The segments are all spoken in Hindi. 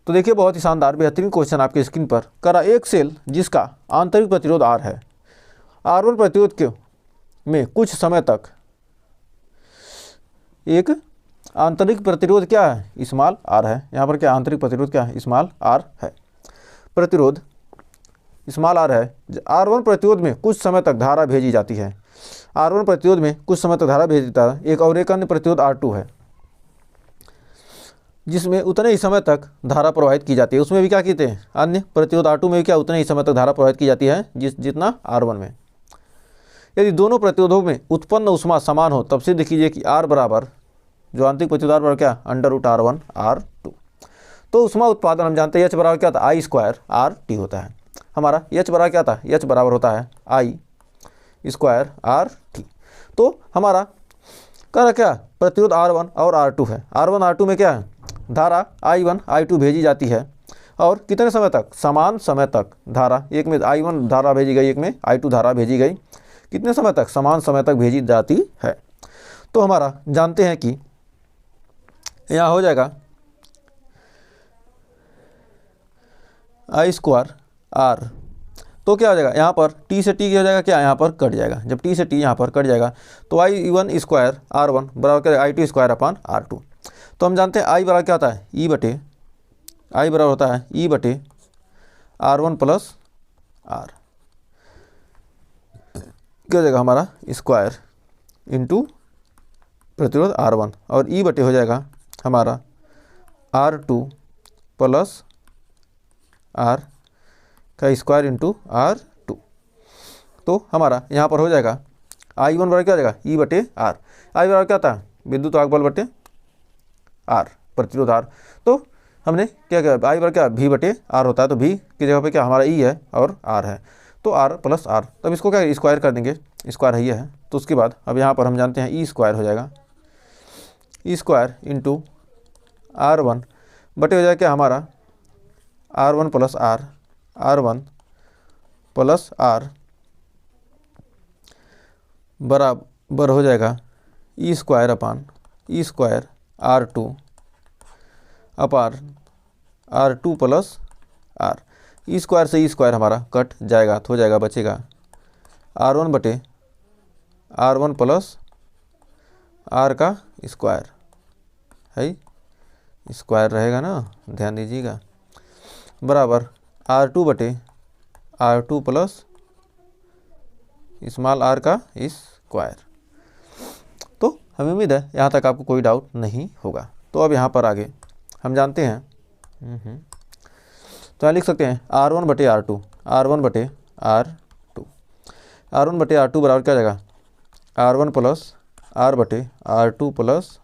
तो देखिए बहुत ही शानदार बेहतरीन क्वेश्चन आपके स्क्रीन पर करा। एक सेल जिसका आंतरिक प्रतिरोध R है, R1 प्रतिरोध के में कुछ समय तक एक आंतरिक प्रतिरोध क्या है, स्मॉल r है। यहाँ पर क्या आंतरिक प्रतिरोध क्या है, स्मॉल r है। प्रतिरोध स्मॉल r है। R1 प्रतिरोध में कुछ समय तक धारा भेजी जाती है। R1 प्रतिरोध में कुछ समय तक धारा भेज देता है। एक और एक अन्य प्रतिरोध R2 है जिसमें उतने ही समय तक धारा प्रवाहित की जाती है। उसमें भी क्या कहते हैं, अन्य प्रतिरोध R2 में भी क्या उतने ही समय तक धारा प्रवाहित की जाती है जितना R1 में। यदि दोनों प्रतिरोधों में उत्पन्न ऊष्मा समान हो तब सिद्ध कीजिए कि R बराबर, जो आंतरिक प्रतिरोध R बराबर क्या, √R1 R2। तो ऊष्मा उत्पादन हम जानते हैं H बराबर क्या था, I² RT होता है। हमारा H बराबर क्या था, H बराबर होता है I² RT। तो हमारा कह क्या, प्रतिरोध R1 और R2 है। R1 R2 में क्या है, धारा I1 I2 भेजी जाती है और कितने समय तक, समान समय तक धारा, एक में I1 धारा भेजी गई, एक में I2 धारा भेजी गई, कितने समय तक, समान समय तक भेजी जाती है। तो हमारा जानते हैं कि यहाँ हो जाएगा I² R। तो क्या हो जाएगा, यहाँ पर T से T क्या हो जाएगा, क्या यहाँ पर कट जाएगा। जब T से T यहाँ पर कट जाएगा तो I1² R1 बराबर क्या, I2² अपान R2। तो हम जानते हैं I बराबर क्या होता है, I बराबर होता है E/R1 प्लस R। क्या हो जाएगा हमारा स्क्वायर इंटू प्रतिरोध R1 और E बटे हो जाएगा हमारा R2 प्लस R का स्क्वायर इंटू R2। तो हमारा यहाँ पर हो जाएगा I1 बराबर क्या हो जाएगा, E/R। I बराबर क्या था, विद्युत वाहक बल बटे R, प्रतिरोध R। तो हमने क्या किया, I बराबर क्या, V/R होता है। तो V की जगह पे क्या हमारा E है और R है, तो R प्लस R। तब इसको क्या स्क्वायर कर देंगे, स्क्वायर है ये है। तो उसके बाद अब यहाँ पर हम जानते हैं E² हो जाएगा, E² इंटू R1 बटे हो जाएगा क्या हमारा R1 plus R, R1 plus R बराबर हो जाएगा E² अपान E² R2 अपार R2 प्लस R। E² से E² हमारा कट जाएगा तो हो जाएगा, बचेगा R1 बटे R1 प्लस R का स्क्वायर है, स्क्वायर रहेगा ना, ध्यान दीजिएगा, बराबर R2 बटे R2 प्लस स्मॉल r का स्क्वायर। तो हमें उम्मीद है यहाँ तक आपको कोई डाउट नहीं होगा। तो अब यहाँ पर आगे हम जानते हैं, तो यहाँ लिख सकते हैं R1 बटे R2, R1 बटे R2, R1 बटे R2 बराबर क्या जाएगा, R1 प्लस R बटे R2 प्लस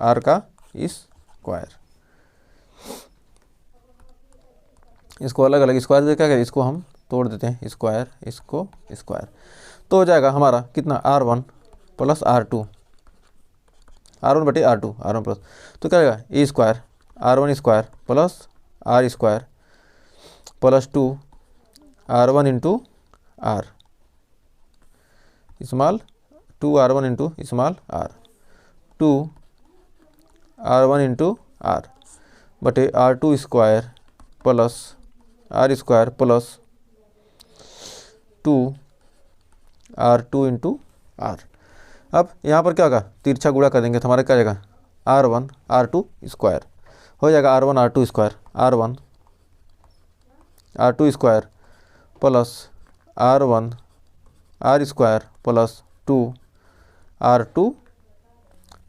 R का स्क्वायर। इसको अलग अलग स्क्वायर दे क्या करें, इसको हम तोड़ देते हैं, स्क्वायर इसको स्क्वायर। तो हो जाएगा हमारा कितना, R1 प्लस R2, R1 बटे R2, R1 प्लस, तो क्या रहेगा E² R1² plus R² plus 2 R1 into R, small 2 R1 into small R, 2 R1 into R बटे R2² plus R² plus 2 R2 into R। अब यहाँ पर क्या होगा, तिरछा गुणा कर देंगे तो हमारा क्या जाएगा R1 R2² हो जाएगा, R1 R2² R1 R2² plus R1 R² plus 2 R2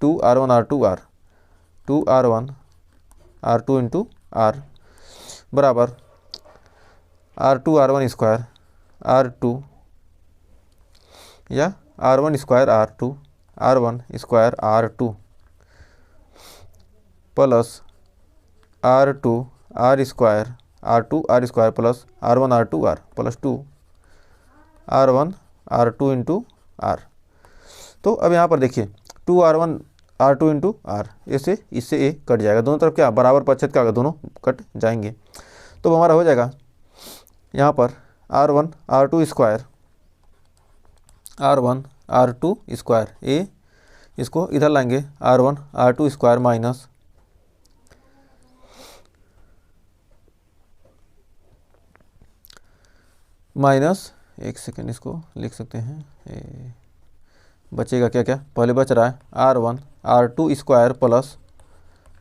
2 R1 R2 R 2 R1 R2 into R बराबर R2 R1² R2 या R1² R2 R1² R2 plus R2 R² plus R1 R2 R plus 2 R1 R2 into R। तो अब यहाँ पर देखिए 2 R1 R2 इंटू R, ऐसे इससे ए कट जाएगा, दोनों तरफ क्या बराबर प्रतिशत क्या होगा, दोनों कट जाएंगे। तो हमारा हो जाएगा यहाँ पर R1 R2² R1 R2² ए, इसको इधर लाएंगे R1 R2² माइनस माइनस, एक सेकेंड इसको लिख सकते हैं, बचेगा क्या क्या, पहले बच रहा है R1 R2 square plus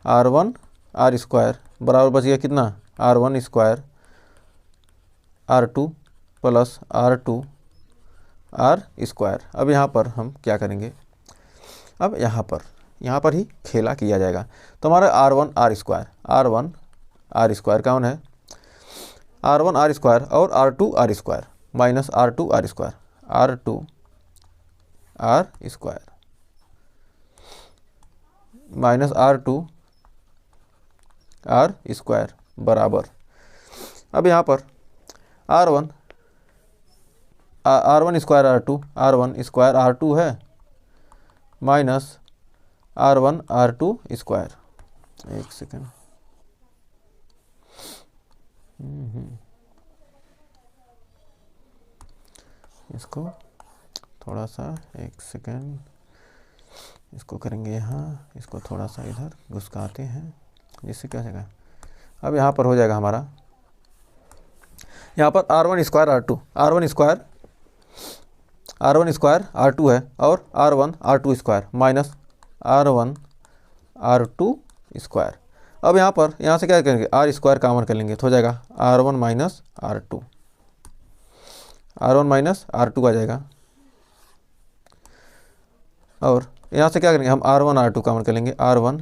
R1 R square बराबर बच गया कितना, R1 square R2 plus R2 R square. अब यहाँ पर हम क्या करेंगे, अब यहाँ पर ही खेला किया जाएगा। तो हमारा R1 R स्क्वायर कौन है, R1 R स्क्वायर और R2 R square minus R2 R square, R2 R square minus R2 R square बराबर, अब यहाँ पर R1 square R1 square R2 है माइनस R1 R2 स्क्वायर, एक सेकेंड, इसको थोड़ा सा, एक सेकेंड, इसको करेंगे यहाँ, इसको थोड़ा सा इधर घुसकाते हैं जिससे क्या जाएगा। अब यहाँ पर हो जाएगा हमारा, यहाँ पर R1 स्क्वायर R2 है और R1 R2 square minus R1 R2 square. अब यहाँ पर यहाँ से क्या करेंगे, R स्क्वायर कॉमन कर लेंगे तो हो जाएगा R1 माइनस R2 आ जाएगा। और यहाँ से क्या करेंगे हम, R1 R2 कॉमन कर लेंगे, R1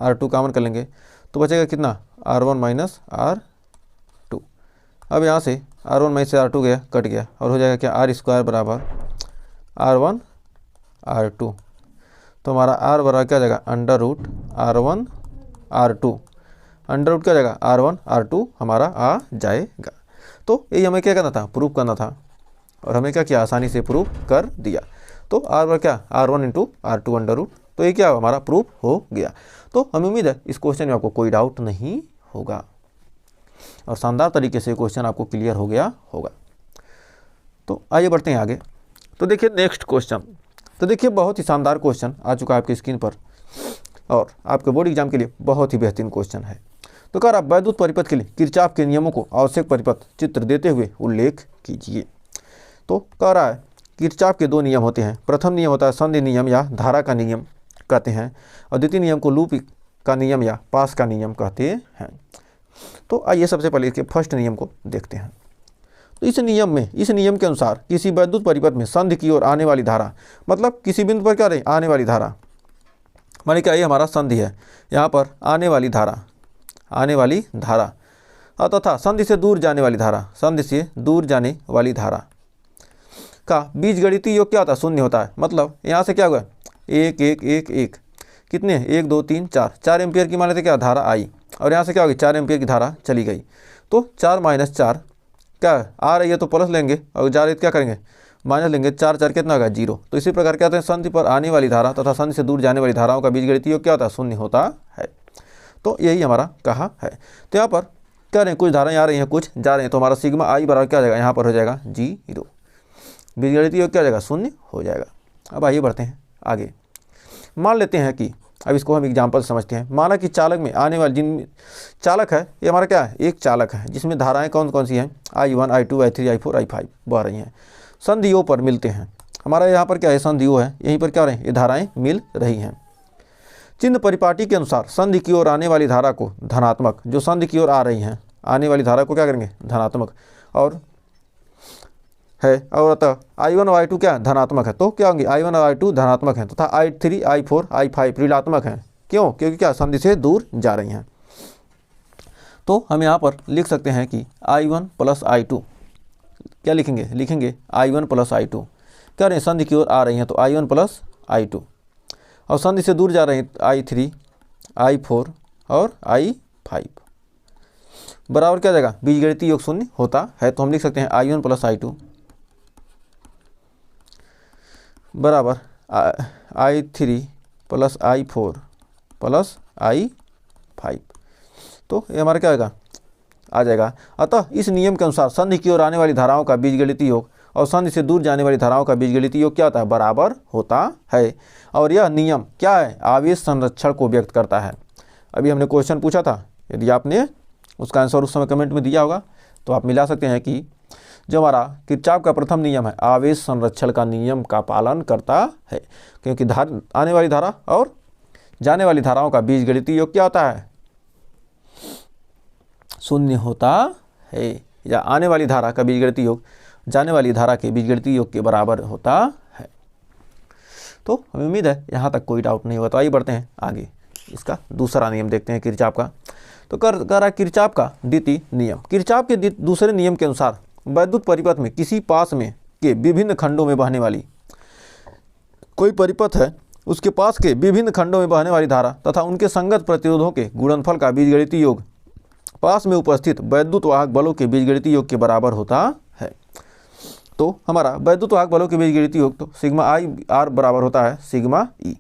R2 कॉमन कर लेंगे तो बचेगा कितना, R1 माइनस R2। अब यहाँ से R1 माइनस R2 गया, कट गया और हो जाएगा क्या, R स्क्वायर बराबर R1 R2। तो हमारा R बराबर क्या जाएगा, under root R1 R2, under root क्या जाएगा R1 R2 हमारा आ जाएगा। तो यही हमें क्या करना था, प्रूफ करना था और हमें क्या किया, आसानी से प्रूफ कर दिया। तो R बराबर क्या, R1 into R2 under root, तो ये क्या हमारा प्रूफ हो गया। तो हमें उम्मीद है इस क्वेश्चन में आपको कोई डाउट नहीं होगा और शानदार तरीके से क्वेश्चन आपको क्लियर हो गया होगा। तो आइए बढ़ते हैं आगे। तो देखिए नेक्स्ट क्वेश्चन, तो देखिए बहुत ही शानदार क्वेश्चन आ चुका है आपकी स्क्रीन पर और आपके बोर्ड एग्जाम के लिए बहुत ही बेहतरीन क्वेश्चन है। तो कह रहा वैद्युत परिपथ के लिए किरचॉफ के नियमों को आवश्यक परिपथ चित्र देते हुए उल्लेख कीजिए। तो कह रहा है किरचॉफ के दो नियम होते हैं, प्रथम नियम होता है संधि नियम या धारा का नियम कहते हैं और द्वितीय नियम को लूप का नियम या पास का नियम कहते हैं। तो आइए सबसे पहले इसके फर्स्ट नियम को देखते हैं। तो इस नियम के अनुसार किसी वैद्युत परिपथ में संधि की ओर आने वाली धारा, मतलब किसी बिंदु पर क्या रही, आने वाली धारा, माने क्या ये हमारा संधि है, यहाँ पर आने वाली धारा तथा संधि से दूर जाने वाली धारा का बीजगणितीय योग क्या होता है, शून्य होता है। मतलब यहाँ से क्या हुआ, 1 1 1 1 कितने 1 2 3 4 एम्पियर की मान लेते क्या धारा आई और यहाँ से क्या होगी 4 एम्पियर की धारा चली गई। तो 4 माइनस 4 क्या आ रही है तो प्लस लेंगे और जा रही है क्या करेंगे माइनस लेंगे, 4 4 कितना होगा 0। तो इसी प्रकार क्या होता है, संधि पर आने वाली धारा तथा संधि से दूर जाने वाली धाराओं का बीजगणितीय योग क्या होता है, शून्य होता है। तो यही हमारा कहा है। तो यहाँ पर क्या रहे हैं, कुछ धाराएं आ रही हैं कुछ जा रहे हैं, तो हमारा सिग्मा आई बराबर क्या हो जाएगा, यहाँ पर हो जाएगा 0, बीजगणितीय योग क्या हो जाएगा, शून्य हो जाएगा। अब आइए बढ़ते हैं आगे। मान लेते हैं कि अब इसको हम एग्जाम्पल समझते हैं। माना कि चालक में आने वाले जिन चालक है, ये हमारा क्या है, एक चालक है जिसमें धाराएं कौन कौन सी हैं, I1 I2 I3 I4 I5 बह रही हैं, संधियों पर मिलते हैं। हमारा यहाँ पर क्या है, संधियों है, यहीं पर क्या हो रहे हैं, ये धाराएं मिल रही हैं। चिन्ह परिपाटी के अनुसार संधि की ओर आने वाली धारा को धनात्मक, जो संधि की ओर आ रही हैं आने वाली धारा को क्या करेंगे धनात्मक, और है और अतः I1 और I2 क्या धनात्मक है, तो क्या होंगे I1 और I2 धनात्मक हैं तथा I3 I4 I5 ऋणात्मक हैं। क्यों, क्योंकि क्या संधि से दूर जा रही हैं। तो हम यहाँ पर लिख सकते हैं कि I1 प्लस I2 क्या लिखेंगे I1 प्लस I2 क्या रहे संधि की ओर आ रही हैं तो I1 प्लस I2 और संधि से दूर जा रही हैं I3 I4 और I5 बराबर क्या जाएगा, बीजगणितीय योग शून्य होता है। तो हम लिख सकते हैं I1 प्लस I2 बराबर I3 plus I4 plus I5। तो ये हमारा क्या होगा, आ जाएगा। अतः इस नियम के अनुसार संधि की ओर आने वाली धाराओं का बीजगणितीय योग और संधि से दूर जाने वाली धाराओं का बीजगणितीय योग क्या होता है, बराबर होता है। और यह नियम क्या है, आवेश संरक्षण को व्यक्त करता है। अभी हमने क्वेश्चन पूछा था, यदि आपने उसका आंसर उस समय कमेंट में दिया होगा तो आप मिला सकते हैं कि जो हमारा किरचॉफ का प्रथम नियम है आवेश संरक्षण का नियम का पालन करता है, क्योंकि आने वाली धारा और जाने वाली धाराओं का बीजगणितीय योग क्या होता है, शून्य होता है, या आने वाली धारा का बीजगणितीय योग जाने वाली धारा के बीजगणितीय योग के बराबर होता है। तो हमें उम्मीद है यहाँ तक कोई डाउट नहीं हुआ। तो आइए बढ़ते हैं आगे, इसका दूसरा नियम देखते हैं किरचॉफ का। तो कर रहा किरचॉफ का द्वितीय नियम। किरचॉफ के दूसरे नियम के अनुसार वैद्युत परिपथ में किसी पास में के विभिन्न खंडों में बहने वाली, कोई परिपथ है उसके पास के विभिन्न खंडों में बहने वाली धारा तथा उनके संगत प्रतिरोधों के गुणनफल का बीजगणितीय योग पास में उपस्थित वैद्युत वाहक बलों के बीजगणितीय योग के बराबर होता है। तो हमारा वैद्युत वाहक बलों के बीजगणितीय योग तो सिग्मा आई आर बराबर होता है सिग्मा ई।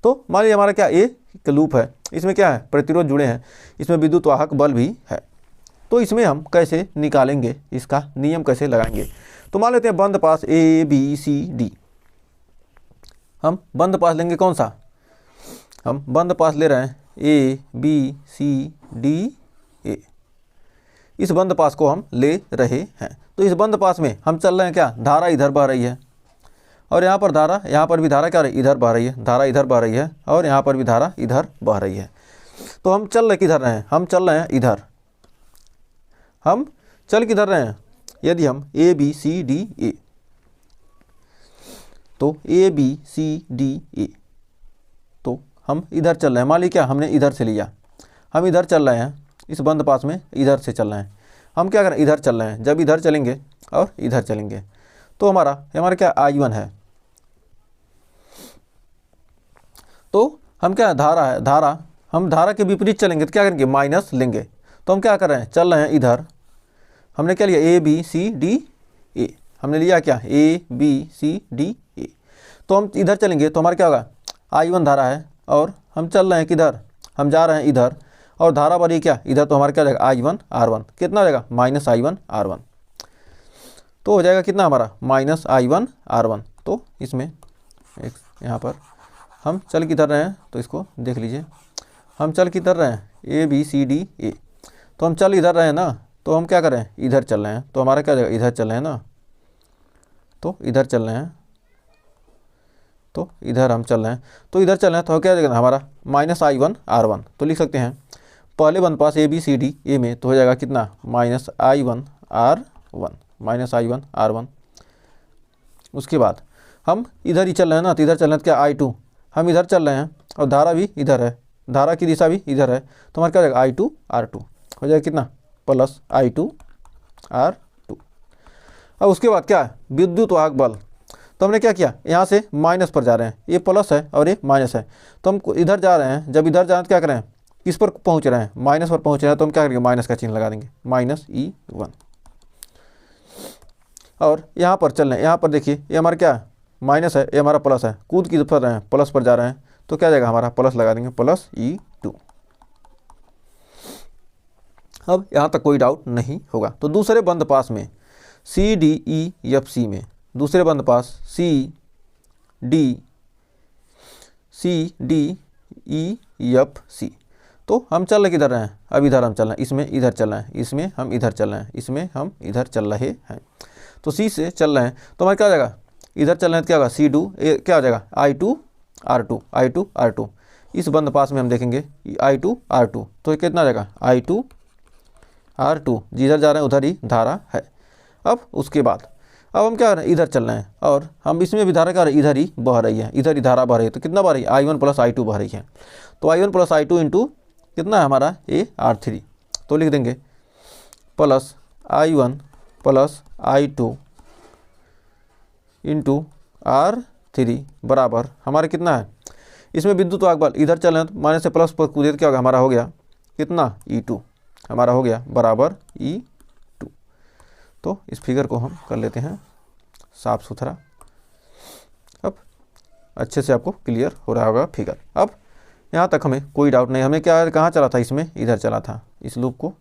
तो मान लीजिए हमारा क्या ए का लूप है, इसमें क्या है प्रतिरोध जुड़े हैं, इसमें विद्युत वाहक बल भी है। तो इसमें हम कैसे निकालेंगे, इसका नियम कैसे लगाएंगे। तो मान लेते हैं बंद पास ए बी सी डी, हम बंद पास लेंगे कौन सा, हम बंद पास ले रहे हैं A B C D A, इस बंद पास को हम ले रहे हैं। तो इस बंद पास में हम चल रहे हैं क्या, धारा इधर बह रही है और यहाँ पर धारा, यहाँ पर भी धारा क्या रही इधर बह रही है, धारा इधर बह रही है और यहाँ पर भी धारा इधर बह रही है। तो हम चल रहे किधर रहे हैं, हम चल रहे हैं इधर, हम चल किधर रहे हैं, यदि हम A B C D A, तो A B C D A, तो हम इधर चल रहे हैं। मान लीजिए क्या हमने इधर से लिया, हम इधर चल रहे हैं, इस बंद पास में इधर से चल रहे हैं, हम क्या करें इधर चल रहे हैं। जब इधर चलेंगे और इधर चलेंगे तो हमारा क्या I1 है, तो हम क्या धारा है, धारा हम धारा के विपरीत चलेंगे तो क्या करेंगे माइनस लेंगे। तो हम क्या कर रहे हैं चल रहे हैं इधर, हमने क्या लिया A B C D A, हमने लिया क्या A B C D A. तो हम इधर चलेंगे तो हमारा क्या होगा I1 धारा है और हम चल रहे हैं किधर, हम जा रहे हैं इधर और धारा बढ़ी क्या इधर, तो हमारा क्या हो जाएगा I1 R1, कितना हो जाएगा माइनस I1 R1। तो हो जाएगा कितना हमारा माइनस I1 R1। तो इसमें एक यहाँ पर हम चल किधर रहे हैं, तो इसको देख लीजिए, हम चल किधर रहे हैं A B C D A, तो हम चल इधर रहे हैं ना, तो हम क्या कर रहे हैं इधर चल रहे हैं। तो हमारा क्या हो जाएगा इधर चल रहे हैं ना, तो इधर चल रहे हैं, तो इधर हम चल रहे हैं, तो इधर चल रहे हैं तो क्या हो जाएगा हमारा माइनस I1 R1। तो लिख सकते हैं पहले बंद पास A B C D A में तो हो जाएगा कितना minus I1 R1, minus I1 R1। उसके बाद हम इधर ही चल रहे हैं ना, तो इधर चल रहे हैं तो क्या I2, हम इधर चल रहे हैं और धारा भी इधर है, धारा की दिशा भी इधर है, तो हमारा क्या हो जाएगा I2 R2 हो जाएगा कितना प्लस I2 R2। अब उसके बाद क्या है विद्युत वाहक बल, तो हमने क्या किया यहाँ से माइनस पर जा रहे हैं, ये प्लस है और ये माइनस है, तो हम इधर जा रहे हैं, जब इधर जाए तो क्या करें किस पर पहुँच रहे हैं माइनस पर पहुँच रहे हैं, तो हम क्या करेंगे माइनस का चिन्ह लगा देंगे माइनस E1। और यहाँ पर चल रहे हैं, यहाँ पर देखिए ये हमारा क्या है माइनस है, ये हमारा प्लस है, कूद की तरफ रहे हैं प्लस पर जा रहे हैं, तो क्या जाएगा हमारा प्लस लगा देंगे प्लस E2। अब यहाँ तक कोई डाउट नहीं होगा। तो दूसरे बंद पास में C D E F C में, दूसरे बंद पास C D E F C, तो हम चल रहे किधर रहे हैं, अब इधर हम चल रहे हैं, इसमें इधर चल रहे हैं, इसमें हम इधर चल रहे हैं, इसमें हम इधर चल रहे हैं। तो सी से चल रहे हैं तो हमारा क्या हो जाएगा इधर चल रहे हैं तो क्या होगा सी डू क्या हो जाएगा I2 R2। इस बंद पास में हम देखेंगे I2 R2, तो कितना आ जाएगा I2 R2, जिधर जा रहे हैं उधर ही धारा है। अब उसके बाद अब हम क्या कर रहे हैं इधर चल रहे हैं और हम इसमें भी धारा क्या इधर ही बह रही है, इधर ही धारा बह रही है, तो कितना बह रही है I1 प्लस I2 बह रही है। तो I1 प्लस I2 इंटू कितना है हमारा ये R3, तो लिख देंगे plus I1 plus I2 into R3 बराबर हमारा कितना है, इसमें विद्युत वाहक बल इधर चल रहे हैं तो माइनस से प्लस पर कूदे तो क्या होगा हमारा हो गया कितना E2, हमारा हो गया बराबर E2। तो इस फिगर को हम कर लेते हैं साफ सुथरा, अब अच्छे से आपको क्लियर हो रहा होगा फिगर। अब यहाँ तक हमें कोई डाउट नहीं, हमें क्या कहाँ चला था, इसमें इधर चला था, इस लूप को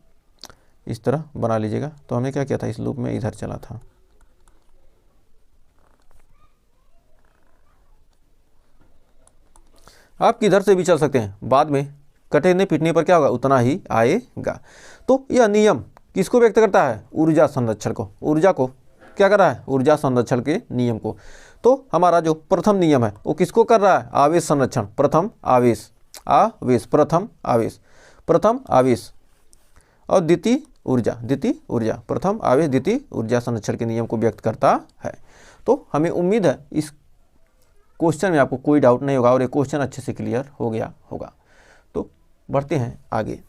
इस तरह बना लीजिएगा। तो हमने क्या किया था इस लूप में इधर चला था, आप किधर से भी चल सकते हैं, बाद में कटे नहीं पिटने पर क्या होगा उतना ही आएगा। तो यह नियम किसको व्यक्त करता है? ऊर्जा संरक्षण को। ऊर्जा को क्या कर रहा है? ऊर्जा संरक्षण के नियम को। तो हमारा जो प्रथम नियम है वो किसको कर रहा है? आवेश संरक्षण, प्रथम आवेश, आवेश, प्रथम आवेश, प्रथम आवेश। और द्वितीय ऊर्जा, द्वितीय ऊर्जा, प्रथम आवेश, द्वितीय ऊर्जा संरक्षण के नियम को व्यक्त करता है। तो हमें उम्मीद है इस क्वेश्चन में आपको कोई डाउट नहीं होगा और ये क्वेश्चन अच्छे से क्लियर हो गया होगा। तो बढ़ते हैं आगे।